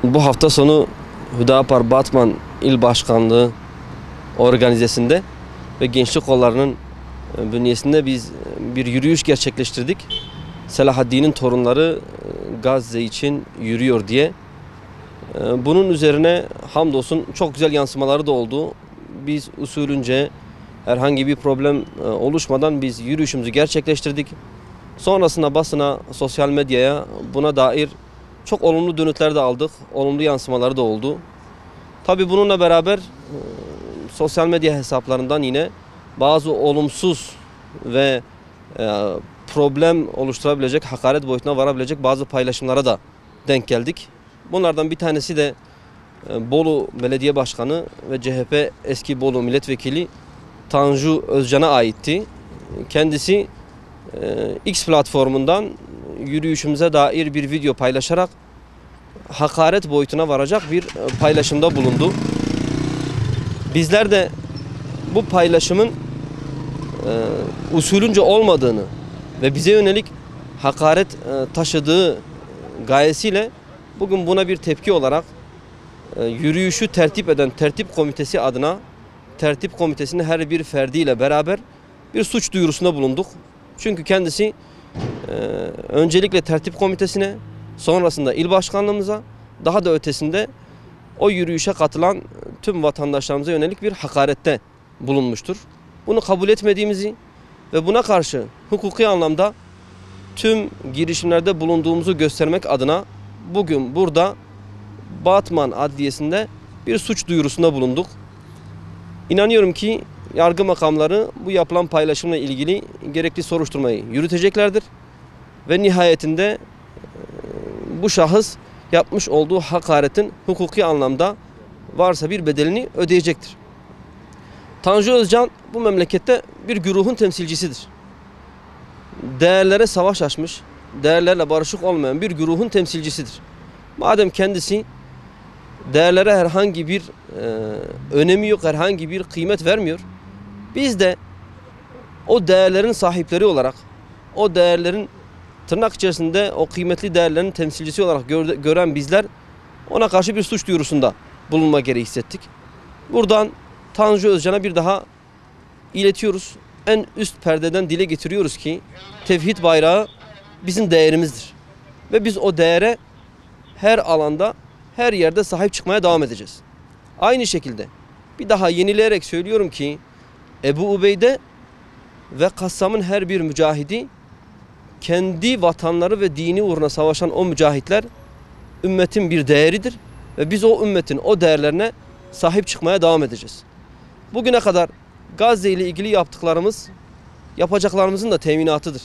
Bu hafta sonu Hüdapar Batman İl Başkanlığı organizesinde ve Gençlik Kolları'nın bünyesinde biz bir yürüyüş gerçekleştirdik. Selahaddin'in torunları Gazze için yürüyor diye. Bunun üzerine hamdolsun çok güzel yansımaları da oldu. Biz usulünce herhangi bir problem oluşmadan biz yürüyüşümüzü gerçekleştirdik. Sonrasında basına, sosyal medyaya buna dair çok olumlu dönütler de aldık. Olumlu yansımaları da oldu. Tabii bununla beraber sosyal medya hesaplarından yine bazı olumsuz ve problem oluşturabilecek, hakaret boyutuna varabilecek bazı paylaşımlara da denk geldik. Bunlardan bir tanesi de Bolu Belediye Başkanı ve CHP eski Bolu Milletvekili Tanju Özcan'a aitti. Kendisi X platformundan yürüyüşümüze dair bir video paylaşarak hakaret boyutuna varacak bir paylaşımda bulundu. Bizler de bu paylaşımın usulünce olmadığını ve bize yönelik hakaret taşıdığı gayesiyle bugün buna bir tepki olarak yürüyüşü tertip eden tertip komitesi adına tertip komitesinin her bir ferdiyle beraber bir suç duyurusunda bulunduk. Çünkü kendisi öncelikle tertip komitesine, sonrasında il başkanlığımıza, daha da ötesinde o yürüyüşe katılan tüm vatandaşlarımıza yönelik bir hakarette bulunmuştur. Bunu kabul etmediğimizi ve buna karşı hukuki anlamda tüm girişimlerde bulunduğumuzu göstermek adına bugün burada Batman Adliyesi'nde bir suç duyurusunda bulunduk. İnanıyorum ki yargı makamları bu yapılan paylaşımla ilgili gerekli soruşturmayı yürüteceklerdir. Ve nihayetinde bu şahıs yapmış olduğu hakaretin hukuki anlamda varsa bir bedelini ödeyecektir. Tanju Özcan bu memlekette bir güruhun temsilcisidir. Değerlere savaş açmış, değerlerle barışık olmayan bir güruhun temsilcisidir. Madem kendisi değerlere herhangi bir önemi yok, herhangi bir kıymet vermiyor, biz de o değerlerin sahipleri olarak, o değerlerin tırnak içerisinde o kıymetli değerlerin temsilcisi olarak gören bizler ona karşı bir suç duyurusunda bulunma gereği hissettik. Buradan Tanju Özcan'a bir daha iletiyoruz. En üst perdeden dile getiriyoruz ki tevhid bayrağı bizim değerimizdir. Ve biz o değere her alanda, her yerde sahip çıkmaya devam edeceğiz. Aynı şekilde bir daha yenileyerek söylüyorum ki Ebu Ubeyde ve Kassam'ın her bir mücahidi, kendi vatanları ve dini uğruna savaşan o mücahitler ümmetin bir değeridir ve biz o ümmetin o değerlerine sahip çıkmaya devam edeceğiz. Bugüne kadar Gazze ile ilgili yaptıklarımız yapacaklarımızın da teminatıdır.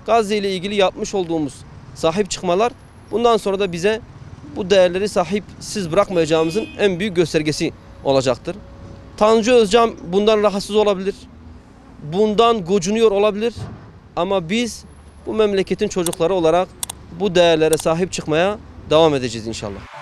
Gazze ile ilgili yapmış olduğumuz sahip çıkmalar bundan sonra da bize bu değerleri sahipsiz bırakmayacağımızın en büyük göstergesi olacaktır. Tanju Özcan bundan rahatsız olabilir, bundan gocunuyor olabilir ama biz bu memleketin çocukları olarak bu değerlere sahip çıkmaya devam edeceğiz inşallah.